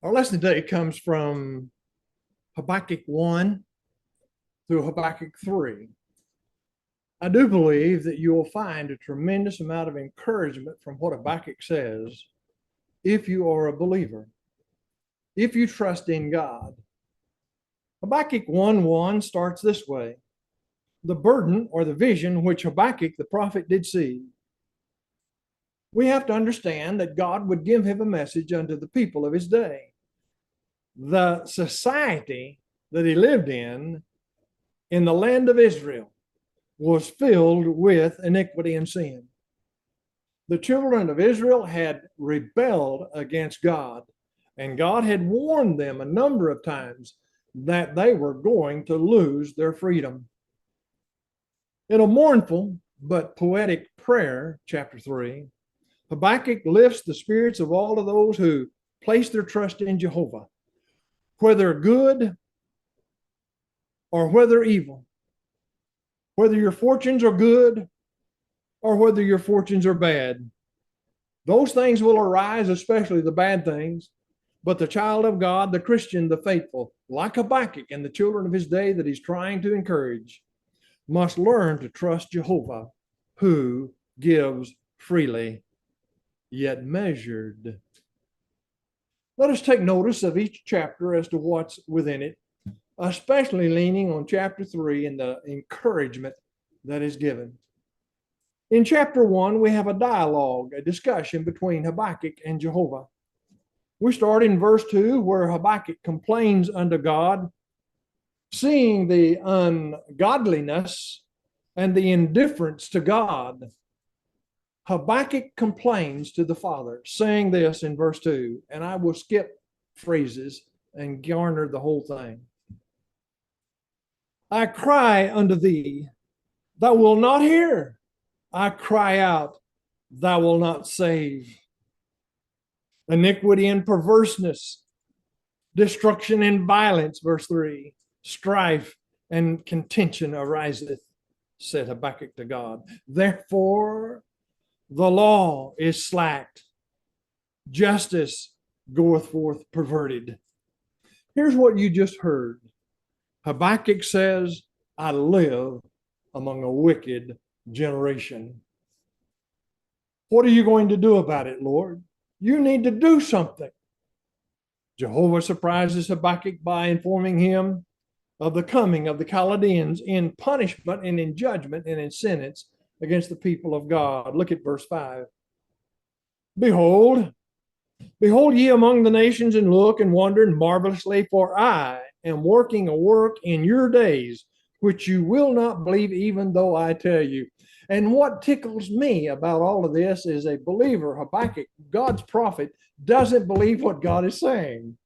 Our lesson today comes from Habakkuk 1 through Habakkuk 3. I do believe that you will find a tremendous amount of encouragement from what Habakkuk says if you are a believer, if you trust in God. Habakkuk 1:1 starts this way: the burden or the vision which Habakkuk the prophet did see. We have to understand that God would give him a message unto the people of his day. The society that he lived in the land of Israel was filled with iniquity and sin. The children of Israel had rebelled against God, and God had warned them a number of times that they were going to lose their freedom. In a mournful but poetic prayer, chapter 3, Habakkuk lifts the spirits of all of those who place their trust in Jehovah, whether good or whether evil, whether your fortunes are good or whether your fortunes are bad. Those things will arise, especially the bad things. But the child of God, the Christian, the faithful, like Habakkuk and the children of his day that he's trying to encourage, must learn to trust Jehovah, who gives freely, yet measured. Let us take notice of each chapter as to what's within it, especially leaning on chapter 3 and the encouragement that is given. In chapter 1, we have a dialogue, a discussion between Habakkuk and Jehovah. We start in verse 2, where Habakkuk complains unto God, seeing the ungodliness and the indifference to God. Habakkuk complains to the Father, saying this in verse 2, and I will skip phrases and garner the whole thing. I cry unto thee, thou wilt not hear. I cry out, thou wilt not save. Iniquity and perverseness, destruction and violence, verse 3, strife and contention ariseth, said Habakkuk to God. Therefore, the law is slacked, justice goeth forth perverted. Here's what you just heard. Habakkuk says, I live among a wicked generation. What are you going to do about it, Lord? You need to do something. Jehovah surprises Habakkuk by informing him of the coming of the Chaldeans in punishment and in judgment and in sentence against the people of God. Look at verse 5. Behold ye among the nations, and look and wonder and marvelously, for I am working a work in your days, which you will not believe, even though I tell you. And what tickles me about all of this is a believer, Habakkuk, God's prophet, doesn't believe what God is saying.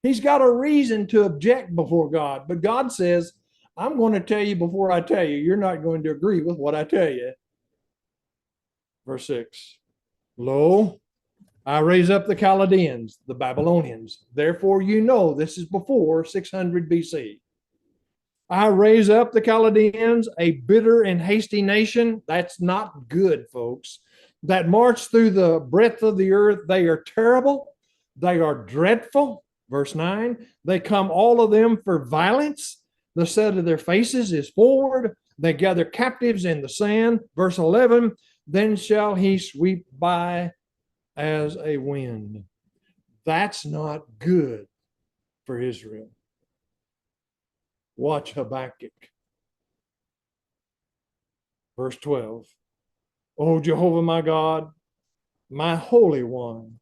He's got a reason to object before God, but God says, I'm going to tell you before I tell you. You're not going to agree with what I tell you. Verse 6. Lo, I raise up the Chaldeans, the Babylonians. Therefore, you know this is before 600 BC. I raise up the Chaldeans, a bitter and hasty nation. That's not good, folks. That march through the breadth of the earth. They are terrible. They are dreadful. Verse 9. They come all of them for violence. The set of their faces is forward. They gather captives in the sand. Verse 11. Then shall he sweep by as a wind. That's not good for Israel. Watch Habakkuk. Verse 12. O Jehovah my God, my Holy One,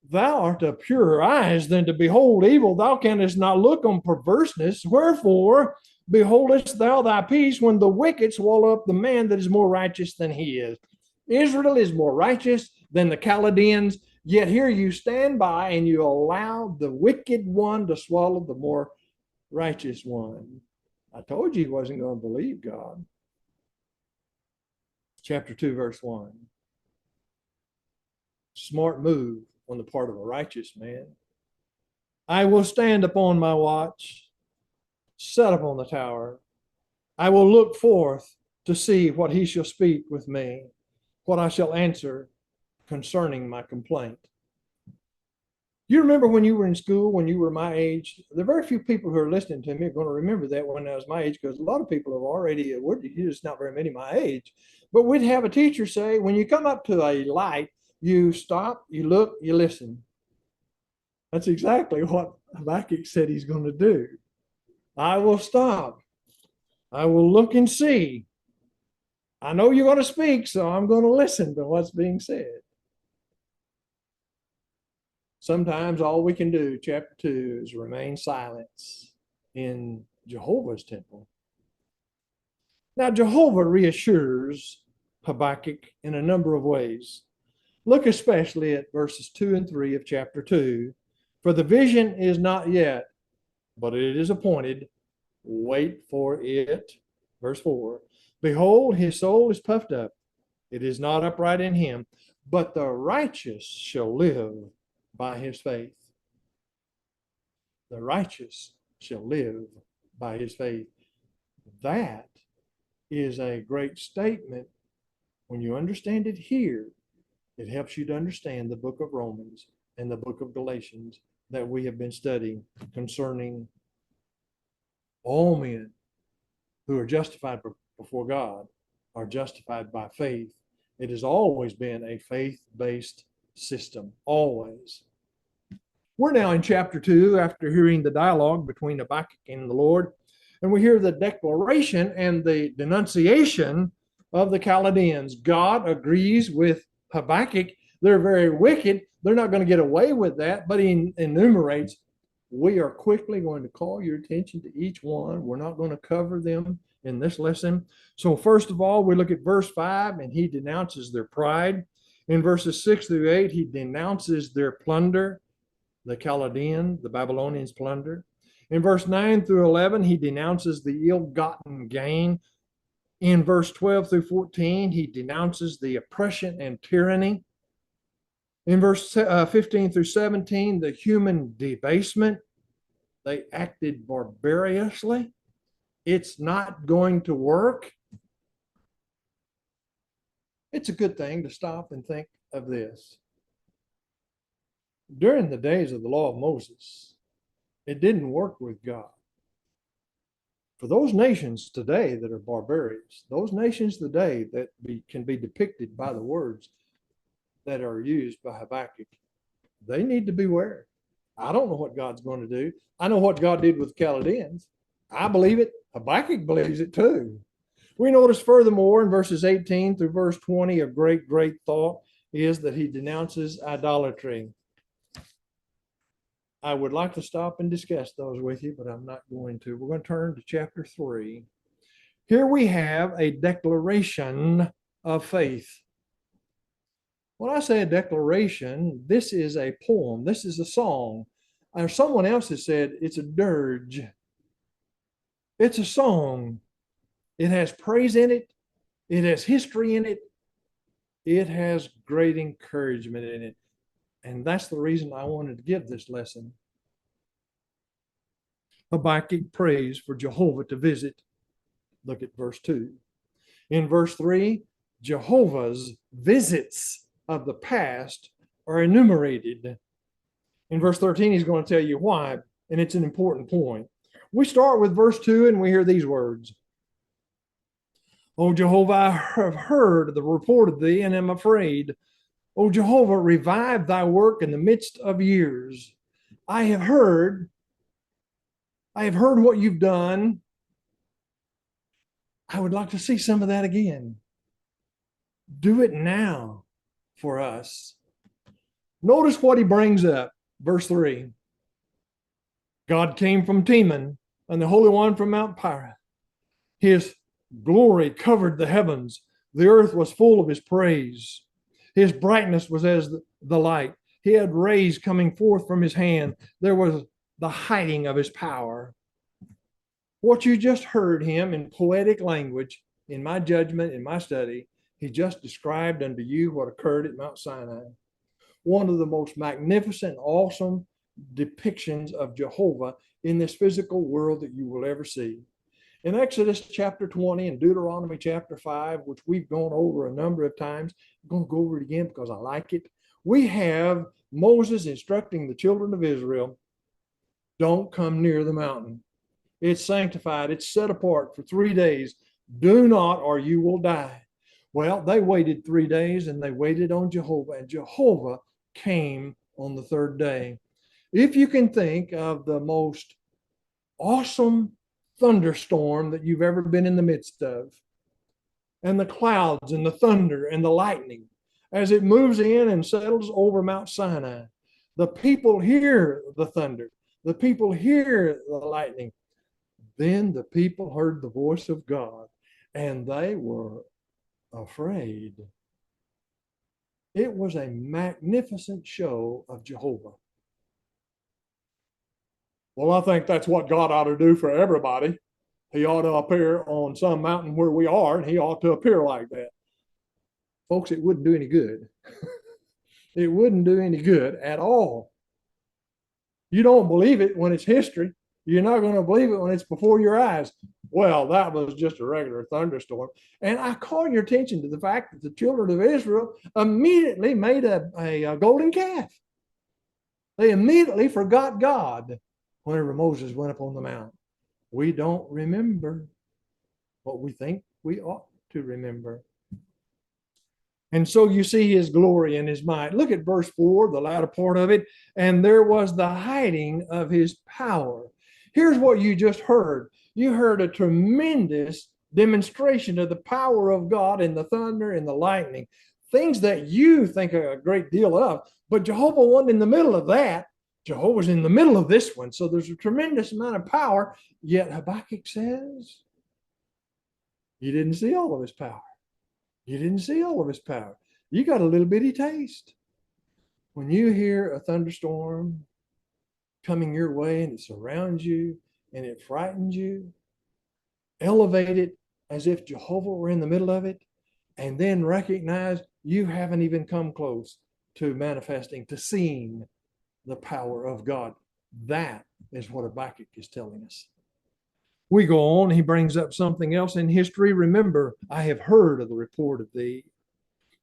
thou art of purer eyes than to behold evil. Thou canst not look on perverseness. Wherefore, beholdest thou thy peace when the wicked swallow up the man that is more righteous than he is. Israel is more righteous than the Chaldeans, yet here you stand by and you allow the wicked one to swallow the more righteous one. I told you he wasn't going to believe God. Chapter 2, verse 1. Smart move on the part of a righteous man. I will stand upon my watch, set upon the tower. I will look forth to see what he shall speak with me, what I shall answer concerning my complaint. You remember when you were in school, when you were my age? There are very few people who are listening to me are going to remember that when I was my age, because a lot of people have already, you're just not very many my age. But we'd have a teacher say, when you come up to a light, you stop, you look, you listen. That's exactly what Habakkuk said he's going to do. I will stop. I will look and see. I know you're going to speak, so I'm going to listen to what's being said. Sometimes all we can do, chapter 2, is remain silent in Jehovah's temple. Now, Jehovah reassures Habakkuk in a number of ways. Look especially at verses 2 and 3 of chapter 2. For the vision is not yet, but it is appointed. Wait for it. Verse 4. Behold, his soul is puffed up. It is not upright in him, but the righteous shall live by his faith. The righteous shall live by his faith. That is a great statement. When you understand it here, it helps you to understand the book of Romans and the book of Galatians that we have been studying concerning all men who are justified before God are justified by faith. It has always been a faith-based system, always. We're now in chapter 2 after hearing the dialogue between Habakkuk and the Lord, and we hear the declaration and the denunciation of the Chaldeans. God agrees with Habakkuk. They're very wicked. They're not going to get away with that, but he enumerates, we are quickly going to call your attention to each one. We're not going to cover them in this lesson. So first of all, we look at verse 5, and he denounces their pride. In verses 6 through 8, he denounces their plunder, the Chaldean, the Babylonians' plunder. In verse 9 through 11, he denounces the ill-gotten gain. In verse 12 through 14, he denounces the oppression and tyranny. In verse 15 through 17, the human debasement. They acted barbarously. It's not going to work. It's a good thing to stop and think of this. During the days of the law of Moses, it didn't work with God. For those nations today that are barbarians, those nations today that can be depicted by the words that are used by Habakkuk, they need to beware. I don't know what God's going to do. I know what God did with the Chaldeans. I believe it. Habakkuk believes it too. We notice furthermore in verses 18 through verse 20, a great, great thought is that he denounces idolatry. I would like to stop and discuss those with you, but I'm not going to. We're going to turn to chapter 3. Here we have a declaration of faith. When I say a declaration, this is a poem. This is a song. Or someone else has said it's a dirge. It's a song. It has praise in it. It has history in it. It has great encouragement in it. And that's the reason I wanted to give this lesson. Habakkuk prays for Jehovah to visit. Look at verse 2. In verse 3, Jehovah's visits of the past are enumerated. In verse 13, he's going to tell you why, and it's an important point. We start with verse 2 and we hear these words. O Jehovah, I have heard the report of thee and am afraid. O Jehovah, revive thy work in the midst of years. I have heard what you've done. I would like to see some of that again. Do it now for us. Notice what he brings up. Verse 3. God came from Teman, and the Holy One from Mount Pirath. His glory covered the heavens. The earth was full of his praise. His brightness was as the light. He had rays coming forth from his hand. There was the hiding of his power. What you just heard him in poetic language, in my judgment, in my study, he just described unto you what occurred at Mount Sinai. One of the most magnificent, awesome depictions of Jehovah in this physical world that you will ever see. In Exodus chapter 20 and Deuteronomy chapter 5, which we've gone over a number of times, I'm going to go over it again because I like it. we have Moses instructing the children of Israel, don't come near the mountain. It's sanctified. It's set apart for 3 days. Do not, or you will die. Well, they waited 3 days and they waited on Jehovah, and Jehovah came on the third day. If you can think of the most awesome thunderstorm that you've ever been in the midst of, and the clouds and the thunder and the lightning as it moves in and settles over Mount Sinai, the people hear the thunder, the people hear the lightning. Then the people heard the voice of God and they were afraid. It was a magnificent show of Jehovah. Well, I think that's what God ought to do for everybody. He ought to appear on some mountain where we are, and he ought to appear like that. Folks, it wouldn't do any good. It wouldn't do any good at all. You don't believe it when it's history. You're not going to believe it when it's before your eyes. Well, that was just a regular thunderstorm. And I call your attention to the fact that the children of Israel immediately made a golden calf. They immediately forgot God whenever Moses went up on the mount. We don't remember what we think we ought to remember. And so you see his glory and his might. Look at verse 4, the latter part of it. And there was the hiding of his power. Here's what you just heard. You heard a tremendous demonstration of the power of God in the thunder and the lightning. Things that you think a great deal of, but Jehovah wasn't in the middle of that. Jehovah's in the middle of this one. So there's a tremendous amount of power. Yet Habakkuk says, you didn't see all of his power. You didn't see all of his power. You got a little bitty taste. When you hear a thunderstorm coming your way and it surrounds you and it frightens you, elevate it as if Jehovah were in the middle of it, and then recognize you haven't even come close to manifesting, to seeing the power of God. That is what Habakkuk is telling us. We go on, he brings up something else in history. Remember, I have heard of the report of thee.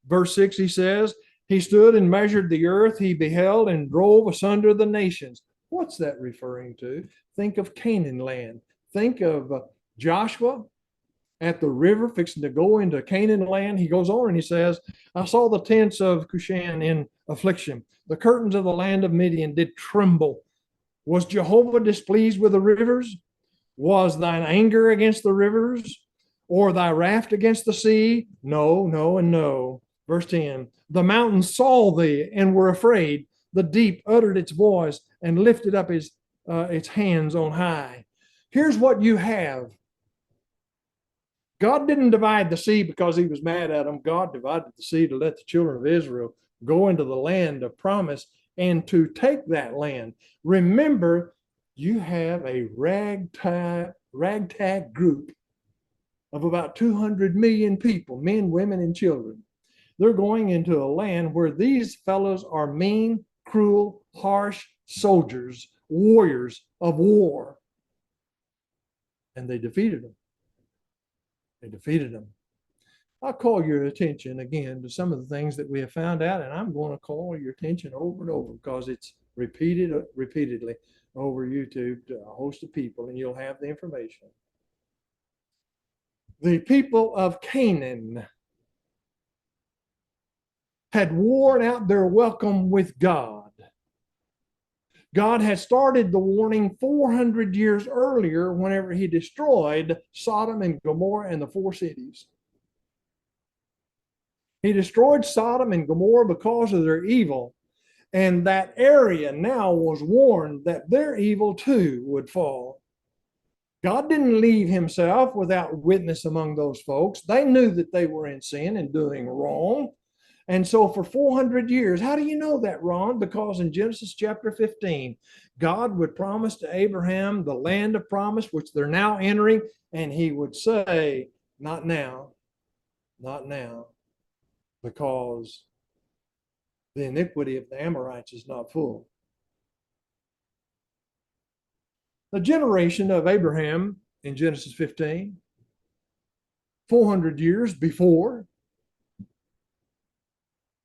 Verse 6, he says, he stood and measured the earth, he beheld and drove asunder the nations. What's that referring to? Think of Canaan land. Think of Joshua at the river fixing to go into Canaan land. He goes on and he says, I saw the tents of Cushan in affliction. The curtains of the land of Midian did tremble. Was Jehovah displeased with the rivers? Was thine anger against the rivers, or thy wrath against the sea? No, no, and no. Verse 10, the mountains saw thee and were afraid. The deep uttered its voice and lifted up its hands on high. Here's what you have. God didn't divide the sea because he was mad at them. God divided the sea to let the children of Israel go into the land of promise and to take that land. Remember, you have a ragtag group of about 200 million people, men, women, and children. They're going into a land where these fellows are mean, cruel, harsh soldiers, warriors of war. And they defeated them. They defeated them. I'll call your attention again to some of the things that we have found out, and I'm going to call your attention over and over because it's repeated repeatedly over YouTube to a host of people, and you'll have the information. The people of Canaan had worn out their welcome with God. God had started the warning 400 years earlier whenever he destroyed Sodom and Gomorrah and the 4 cities. He destroyed Sodom and Gomorrah because of their evil. And that area now was warned that their evil too would fall. God didn't leave himself without witness among those folks. They knew that they were in sin and doing wrong. And so for 400 years, how do you know that, Ron? Because in Genesis chapter 15, God would promise to Abraham the land of promise, which they're now entering, and he would say, not now, not now, because the iniquity of the Amorites is not full. The generation of Abraham in Genesis 15, 400 years before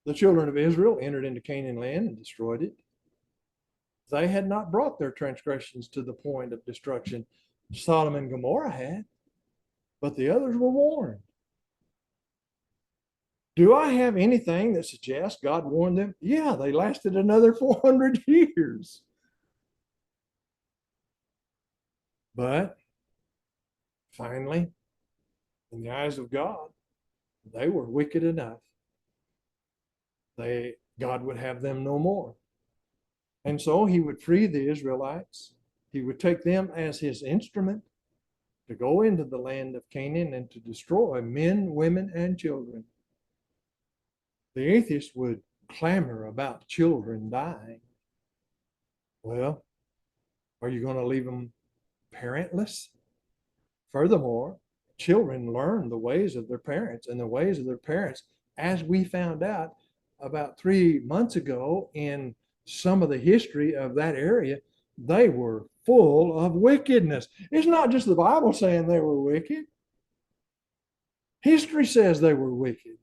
the children of Israel entered into Canaan land and destroyed it. They had not brought their transgressions to the point of destruction. Sodom and Gomorrah had, but the others were warned. Do I have anything that suggests God warned them? Yeah, they lasted another 400 years. But finally, in the eyes of God, they were wicked enough. God would have them no more. And so he would free the Israelites. He would take them as his instrument to go into the land of Canaan and to destroy men, women, and children. The atheist would clamor about children dying. Well, are you going to leave them parentless? Furthermore, children learn the ways of their parents, and the ways of their parents, as we found out about 3 months ago in some of the history of that area, they were full of wickedness. It's not just the Bible saying they were wicked. History says they were wicked.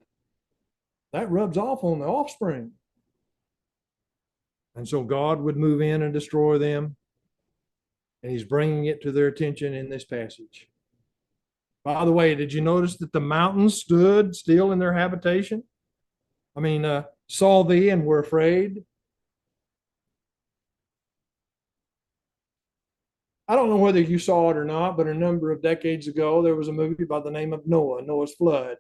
That rubs off on the offspring. And so God would move in and destroy them. And he's bringing it to their attention in this passage. By the way, did you notice that the mountains stood still in their habitation? Saw thee and were afraid. I don't know whether you saw it or not, but a number of decades ago, there was a movie by the name of Noah's Flood.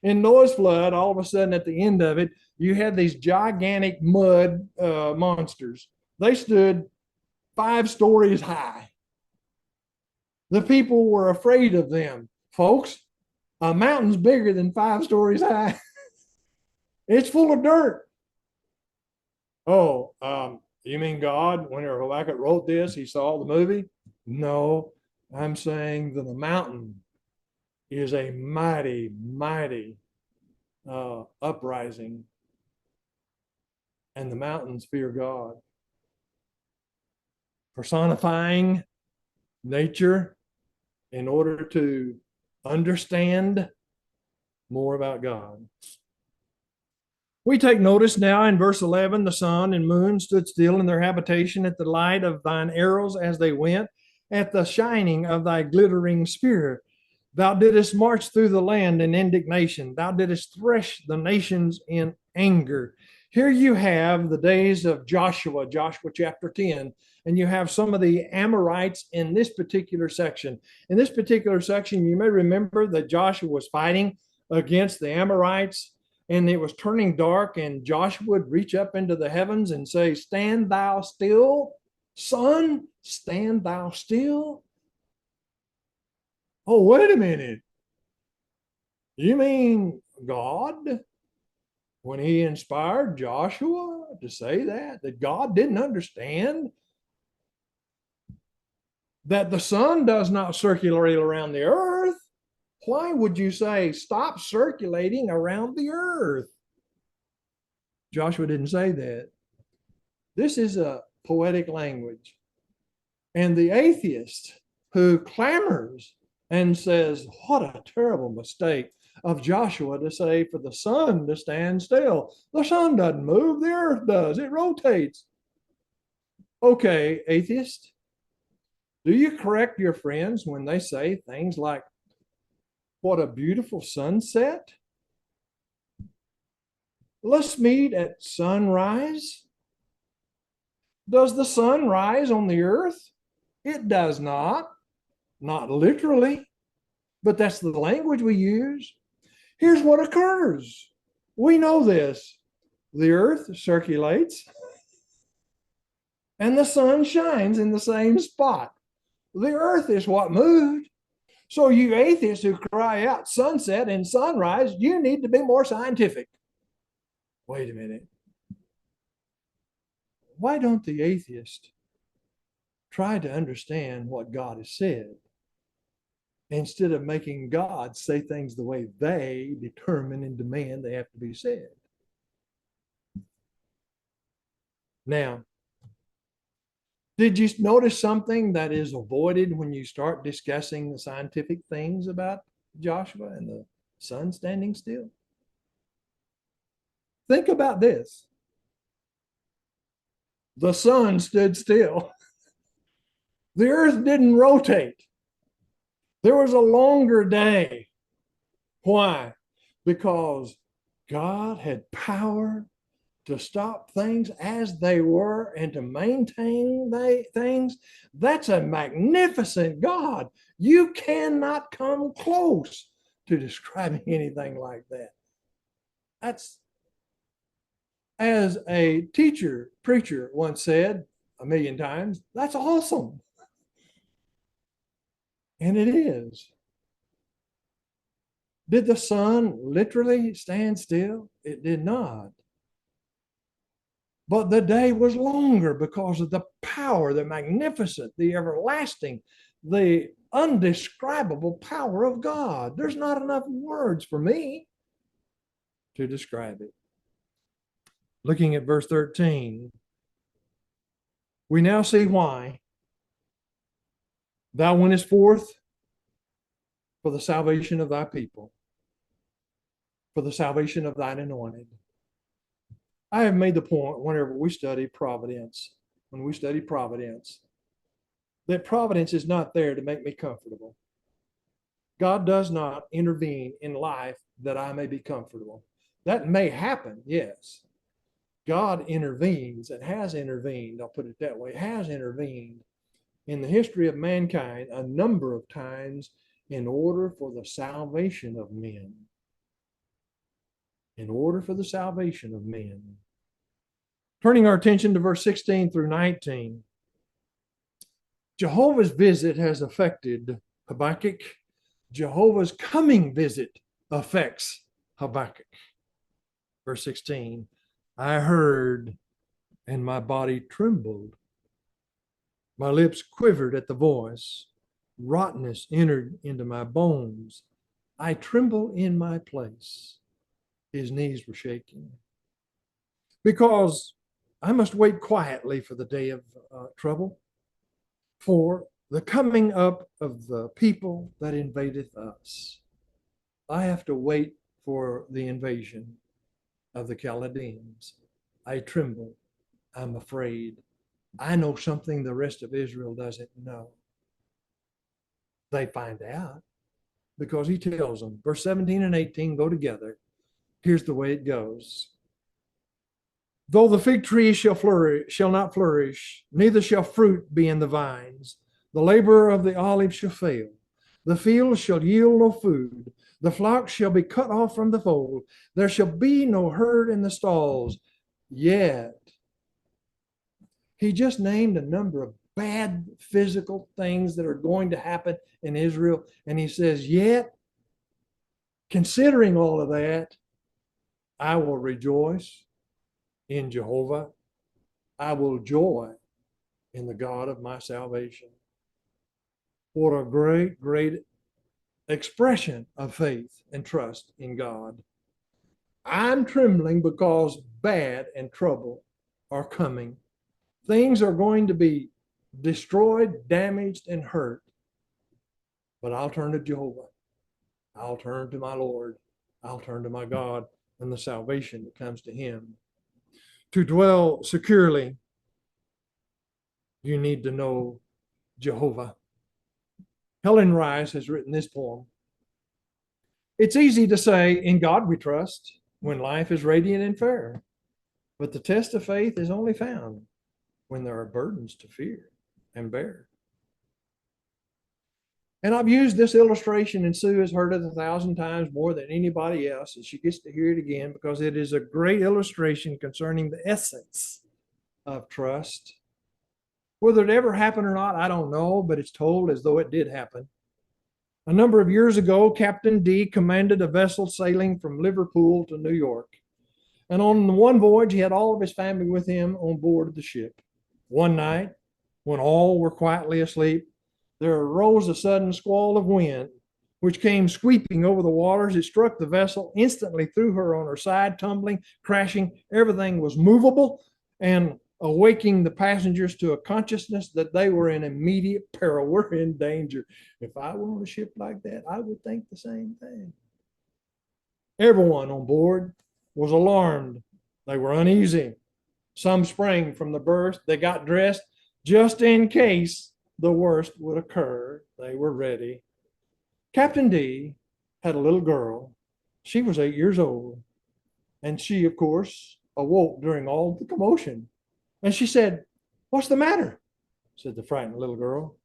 In Noah's Flood, all of a sudden at the end of it, you had these gigantic mud monsters. They stood 5 stories high. The people were afraid of them. Folks, a mountain's bigger than 5 stories high. It's full of dirt. Oh, you mean God, when Habakkuk wrote this, he saw the movie? No, I'm saying that the mountain is a mighty, mighty uprising. And the mountains fear God. Personifying nature in order to understand more about God. We take notice now in verse 11, the sun and moon stood still in their habitation at the light of thine arrows as they went, at the shining of thy glittering spear. Thou didst march through the land in indignation. Thou didst thresh the nations in anger. Here you have the days of Joshua chapter 10, and you have some of the Amorites in this particular section. In this particular section, you may remember that Joshua was fighting against the Amorites, and it was turning dark, and Joshua would reach up into the heavens and say, "Stand thou still, sun, stand thou still." Oh, wait a minute. You mean God, when he inspired Joshua to say that God didn't understand that the sun does not circulate around the earth? Why would you say, stop circulating around the earth? Joshua didn't say that. This is a poetic language. And the atheist who clamors and says, what a terrible mistake of Joshua to say for the sun to stand still. The sun doesn't move, the earth does. It rotates. Okay, atheist, do you correct your friends when they say things like, what a beautiful sunset? Let's meet at sunrise. Does the sun rise on the earth? It does not literally, but that's the language we use. Here's what occurs. We know this. The earth circulates and the sun shines in the same spot. The earth is what moved. So you atheists who cry out sunset and sunrise, you need to be more scientific. Wait a minute. Why don't the atheist try to understand what God has said instead of making God say things the way they determine and demand they have to be said? Now, did you notice something that is avoided when you start discussing the scientific things about Joshua and the sun standing still? Think about this. The sun stood still. The earth didn't rotate. There was a longer day. Why? Because God had power to stop things as they were and to maintain things. That's a magnificent God. You cannot come close to describing anything like that. That's, as a preacher once said a million times, that's awesome. And it is. Did the sun literally stand still? It did not. But the day was longer because of the power, the magnificent, the everlasting, the undescribable power of God. There's not enough words for me to describe it. Looking at verse 13, we now see why thou wentest forth for the salvation of thy people, for the salvation of thine anointed. I have made the point whenever we study providence, that providence is not there to make me comfortable. God does not intervene in life that I may be comfortable. That may happen, yes. God intervenes and has intervened, I'll put it that way, has intervened in the history of mankind a number of times in order for the salvation of men. In order for the salvation of men. Turning our attention to verse 16 through 19. Jehovah's visit has affected Habakkuk. Jehovah's coming visit affects Habakkuk. Verse 16, I heard and my body trembled. My lips quivered at the voice. Rottenness entered into my bones. I tremble in my place. His knees were shaking. Because I must wait quietly for the day of trouble, for the coming up of the people that invadeth us. I have to wait for the invasion of the Chaldeans. I tremble. I'm afraid. I know something the rest of Israel doesn't know. They find out because he tells them. Verse 17 and 18 go together. Here's the way it goes. Though the fig tree shall not flourish, neither shall fruit be in the vines. The labor of the olive shall fail. The field shall yield no food. The flock shall be cut off from the fold. There shall be no herd in the stalls. Yet, he just named a number of bad physical things that are going to happen in Israel. And he says, yet, considering all of that, I will rejoice in Jehovah. I will joy in the God of my salvation. What a great, great expression of faith and trust in God. I'm trembling because bad and trouble are coming. Things are going to be destroyed, damaged, and hurt. But I'll turn to Jehovah. I'll turn to my Lord. I'll turn to my God and the salvation that comes to him. To dwell securely, you need to know Jehovah. Helen Rice has written this poem. It's easy to say, in God we trust, when life is radiant and fair. But the test of faith is only found when there are burdens to fear and bear. And I've used this illustration, and Sue has heard it 1,000 times more than anybody else, and she gets to hear it again because it is a great illustration concerning the essence of trust. Whether it ever happened or not, I don't know, but it's told as though it did happen. A number of years ago, Captain D commanded a vessel sailing from Liverpool to New York. And on one voyage, he had all of his family with him on board of the ship. One night, when all were quietly asleep, there arose a sudden squall of wind, which came sweeping over the waters. It struck the vessel, instantly threw her on her side, tumbling, crashing. Everything was movable, and awaking the passengers to a consciousness that they were in immediate peril. We're in danger. If I were on a ship like that, I would think the same thing. Everyone on board was alarmed They were uneasy. Some sprang from the berth. They got dressed just in case the worst would occur. They were ready. Captain D had a little girl. She was 8 years old. And she, of course, awoke during all the commotion. And she said, "What's the matter?" said the frightened little girl.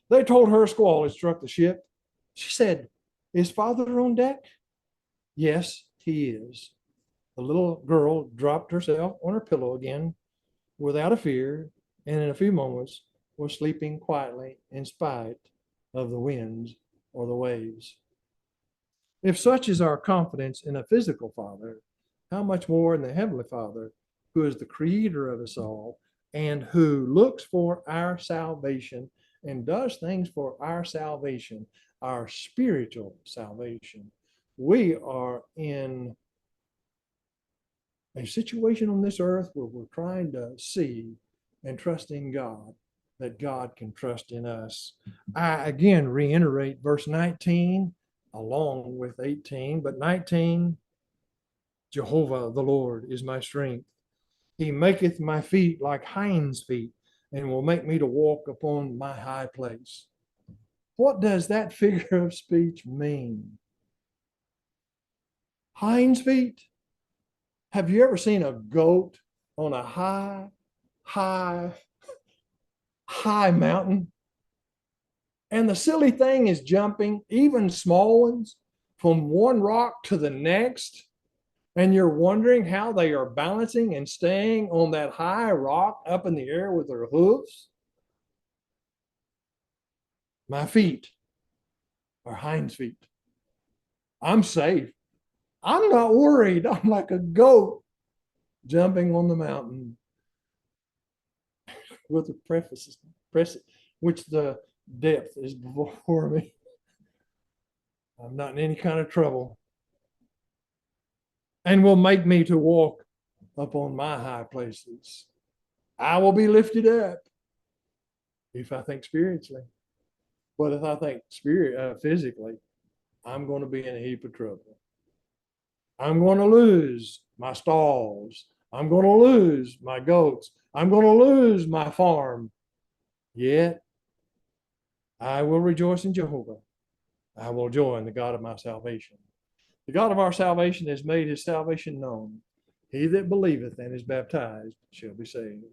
They told her a squall had struck the ship. She said, "Is father on deck?" "Yes, he is." The little girl dropped herself on her pillow again without a fear, and in a few moments was sleeping quietly in spite of the winds or the waves. If such is our confidence in a physical Father, how much more in the Heavenly Father, who is the creator of us all and who looks for our salvation and does things for our salvation, our spiritual salvation. We are in a situation on this earth where we're trying to see and trust in God, that God can trust in us. I again reiterate verse 19 along with 18, but 19, Jehovah the Lord is my strength. He maketh my feet like hinds' feet and will make me to walk upon my high place. What does that figure of speech mean? Hinds' feet? Have you ever seen a goat on a high mountain? And the silly thing is jumping, even small ones, from one rock to the next. And you're wondering how they are balancing and staying on that high rock up in the air with their hooves. My feet are hinds feet. I'm safe. I'm not worried. I'm like a goat jumping on the mountain with the preface, which the depth is before me. I'm not in any kind of trouble. And will make me to walk upon my high places. I will be lifted up if I think spiritually. But if I think physically, I'm going to be in a heap of trouble. I'm going to lose my stalls. I'm going to lose my goats. I'm going to lose my farm. Yet I will rejoice in Jehovah. I will joy in the God of my salvation. The God of our salvation has made his salvation known. He that believeth and is baptized shall be saved.